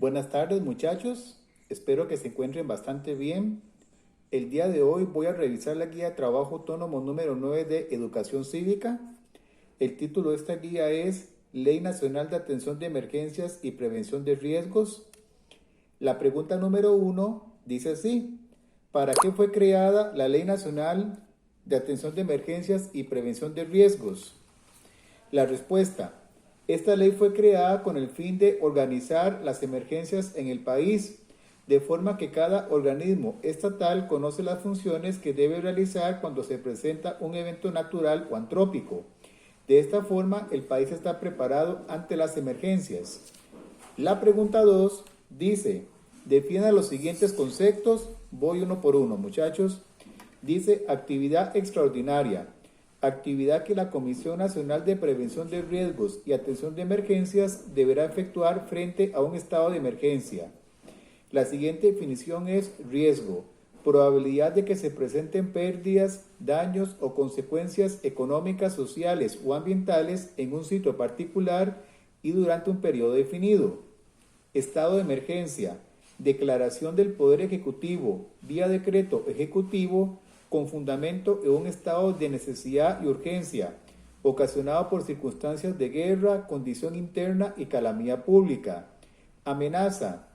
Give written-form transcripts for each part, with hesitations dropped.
Buenas tardes muchachos, espero que se encuentren bastante bien. El día de hoy voy a revisar la guía de trabajo autónomo número 9 de Educación Cívica. El título de esta guía es Ley Nacional de Atención de Emergencias y Prevención de Riesgos. La pregunta número 1 dice así: ¿para qué fue creada la Ley Nacional de Atención de Emergencias y Prevención de Riesgos? La respuesta: esta ley fue creada con el fin de organizar las emergencias en el país, de forma que cada organismo estatal conoce las funciones que debe realizar cuando se presenta un evento natural o antrópico. De esta forma, el país está preparado ante las emergencias. La pregunta 2 dice: defina los siguientes conceptos. Voy uno por uno, muchachos. Dice actividad extraordinaria. Actividad que la Comisión Nacional de Prevención de Riesgos y Atención de Emergencias deberá efectuar frente a un estado de emergencia. La siguiente definición es riesgo: probabilidad de que se presenten pérdidas, daños o consecuencias económicas, sociales o ambientales en un sitio particular y durante un periodo definido. Estado de emergencia: declaración del Poder Ejecutivo vía decreto ejecutivo con fundamento en un estado de necesidad y urgencia, ocasionado por circunstancias de guerra, condición interna y calamidad pública. Amenaza: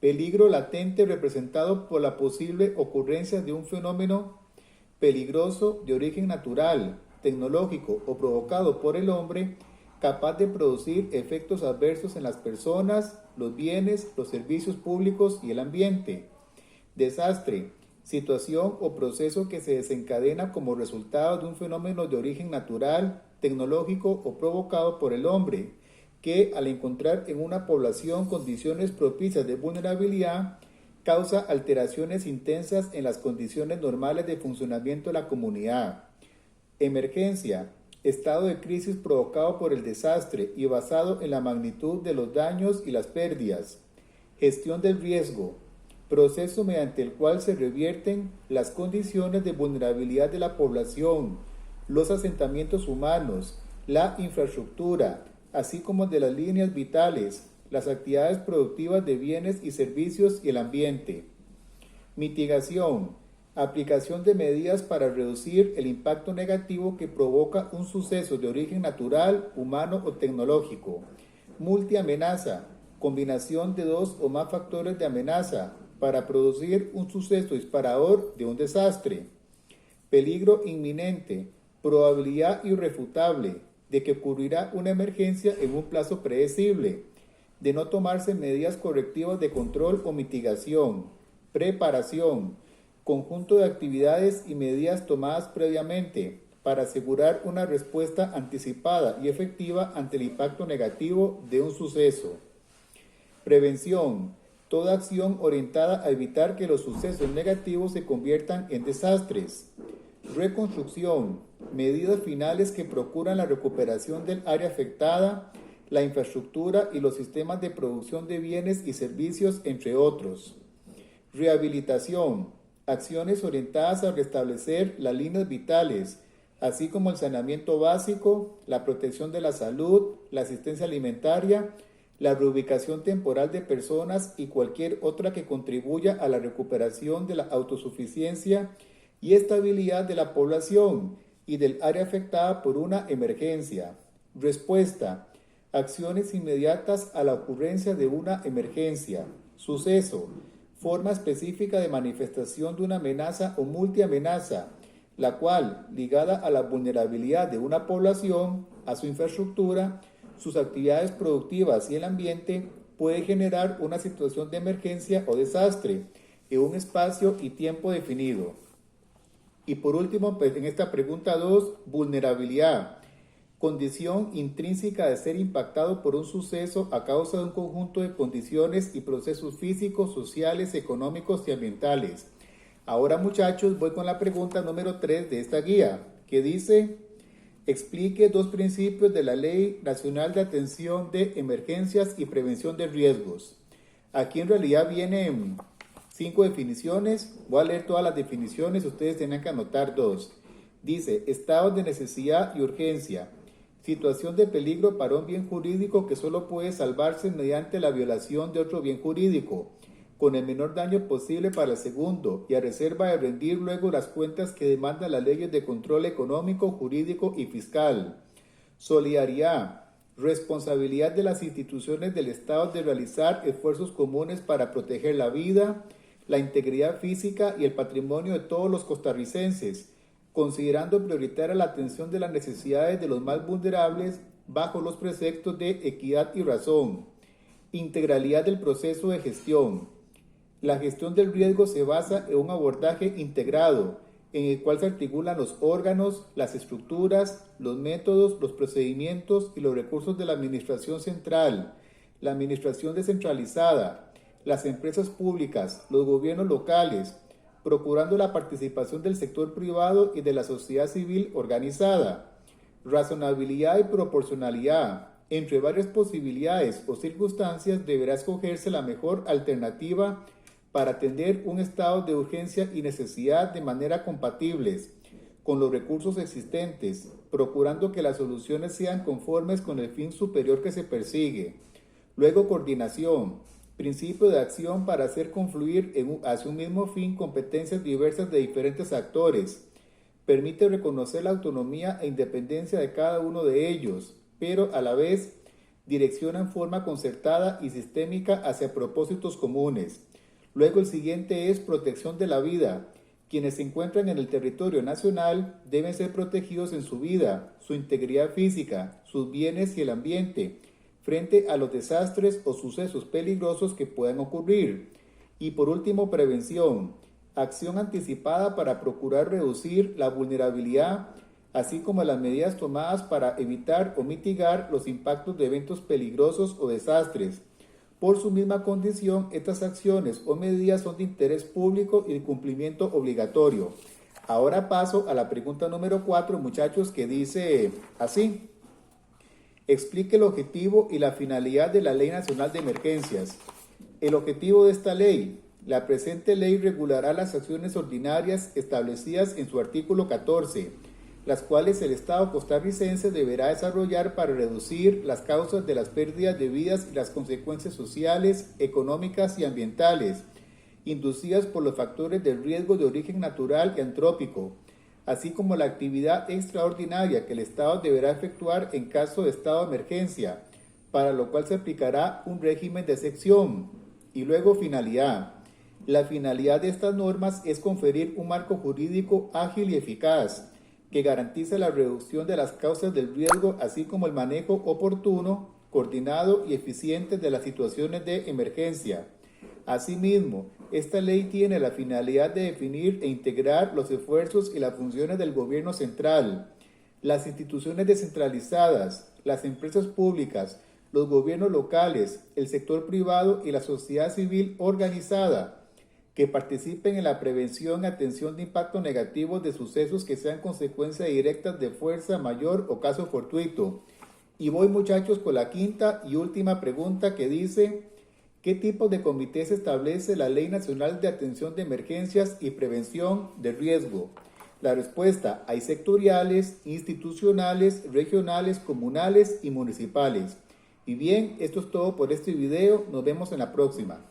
peligro latente representado por la posible ocurrencia de un fenómeno peligroso de origen natural, tecnológico o provocado por el hombre, capaz de producir efectos adversos en las personas, los bienes, los servicios públicos y el ambiente. Desastre: situación o proceso que se desencadena como resultado de un fenómeno de origen natural, tecnológico o provocado por el hombre, que al encontrar en una población condiciones propicias de vulnerabilidad, causa alteraciones intensas en las condiciones normales de funcionamiento de la comunidad. Emergencia: estado de crisis provocado por el desastre y basado en la magnitud de los daños y las pérdidas. Gestión del riesgo: proceso mediante el cual se revierten las condiciones de vulnerabilidad de la población, los asentamientos humanos, la infraestructura, así como de las líneas vitales, las actividades productivas de bienes y servicios y el ambiente. Mitigación: aplicación de medidas para reducir el impacto negativo que provoca un suceso de origen natural, humano o tecnológico. Multiamenaza: combinación de dos o más factores de amenaza para producir un suceso disparador de un desastre. Peligro inminente: probabilidad irrefutable de que ocurrirá una emergencia en un plazo predecible, de no tomarse medidas correctivas de control o mitigación. Preparación: conjunto de actividades y medidas tomadas previamente para asegurar una respuesta anticipada y efectiva ante el impacto negativo de un suceso. Prevención: toda acción orientada a evitar que los sucesos negativos se conviertan en desastres. Reconstrucción: medidas finales que procuran la recuperación del área afectada, la infraestructura y los sistemas de producción de bienes y servicios, entre otros. Rehabilitación: acciones orientadas a restablecer las líneas vitales, así como el saneamiento básico, la protección de la salud, la asistencia alimentaria, la reubicación temporal de personas y cualquier otra que contribuya a la recuperación de la autosuficiencia y estabilidad de la población y del área afectada por una emergencia. Respuesta: acciones inmediatas a la ocurrencia de una emergencia. Suceso: forma específica de manifestación de una amenaza o multiamenaza, la cual, ligada a la vulnerabilidad de una población, a su infraestructura, sus actividades productivas y el ambiente, puede generar una situación de emergencia o desastre en un espacio y tiempo definido. Y por último, en esta pregunta 2, vulnerabilidad: condición intrínseca de ser impactado por un suceso a causa de un conjunto de condiciones y procesos físicos, sociales, económicos y ambientales. Ahora, muchachos, voy con la pregunta número 3 de esta guía, que dice: explique dos principios de la Ley Nacional de Atención de Emergencias y Prevención de Riesgos. Aquí en realidad vienen 5 definiciones. Voy a leer todas las definiciones, ustedes tienen que anotar 2. Dice: estados de necesidad y urgencia: situación de peligro para un bien jurídico que solo puede salvarse mediante la violación de otro bien jurídico, con el menor daño posible para el segundo, y a reserva de rendir luego las cuentas que demandan las leyes de control económico, jurídico y fiscal. Solidaridad. Responsabilidad de las instituciones del Estado de realizar esfuerzos comunes para proteger la vida, la integridad física y el patrimonio de todos los costarricenses, considerando prioritaria la atención de las necesidades de los más vulnerables bajo los preceptos de equidad y razón. Integralidad del proceso de gestión. La gestión del riesgo se basa en un abordaje integrado, en el cual se articulan los órganos, las estructuras, los métodos, los procedimientos y los recursos de la administración central, la administración descentralizada, las empresas públicas, los gobiernos locales, procurando la participación del sector privado y de la sociedad civil organizada. Razonabilidad y proporcionalidad. Entre varias posibilidades o circunstancias deberá escogerse la mejor alternativa para atender un estado de urgencia y necesidad de manera compatibles con los recursos existentes, procurando que las soluciones sean conformes con el fin superior que se persigue. Luego, coordinación, principio de acción para hacer confluir hacia un mismo fin competencias diversas de diferentes actores. Permite reconocer la autonomía e independencia de cada uno de ellos, pero a la vez direcciona en forma concertada y sistémica hacia propósitos comunes. Luego el siguiente es protección de la vida. Quienes se encuentran en el territorio nacional deben ser protegidos en su vida, su integridad física, sus bienes y el ambiente, frente a los desastres o sucesos peligrosos que puedan ocurrir. Y por último, prevención. Acción anticipada para procurar reducir la vulnerabilidad, así como las medidas tomadas para evitar o mitigar los impactos de eventos peligrosos o desastres. Por su misma condición, estas acciones o medidas son de interés público y de cumplimiento obligatorio. Ahora paso a la pregunta número 4, muchachos, que dice así. Explique el objetivo y la finalidad de la Ley Nacional de Emergencias. El objetivo de esta ley. La presente ley regulará las acciones ordinarias establecidas en su artículo 14, las cuales el Estado costarricense deberá desarrollar para reducir las causas de las pérdidas de vidas y las consecuencias sociales, económicas y ambientales, inducidas por los factores de riesgo de origen natural y antrópico, así como la actividad extraordinaria que el Estado deberá efectuar en caso de estado de emergencia, para lo cual se aplicará un régimen de excepción. Y luego finalidad. La finalidad de estas normas es conferir un marco jurídico ágil y eficaz, que garantiza la reducción de las causas del riesgo, así como el manejo oportuno, coordinado y eficiente de las situaciones de emergencia. Asimismo, esta ley tiene la finalidad de definir e integrar los esfuerzos y las funciones del gobierno central, las instituciones descentralizadas, las empresas públicas, los gobiernos locales, el sector privado y la sociedad civil organizada, que participen en la prevención y atención de impactos negativos de sucesos que sean consecuencia directa de fuerza mayor o caso fortuito. Y voy, muchachos, con la quinta y última pregunta, que dice: ¿qué tipo de comités establece la Ley Nacional de Atención de Emergencias y Prevención de Riesgo? La respuesta: hay sectoriales, institucionales, regionales, comunales y municipales. Y bien, esto es todo por este video. Nos vemos en la próxima.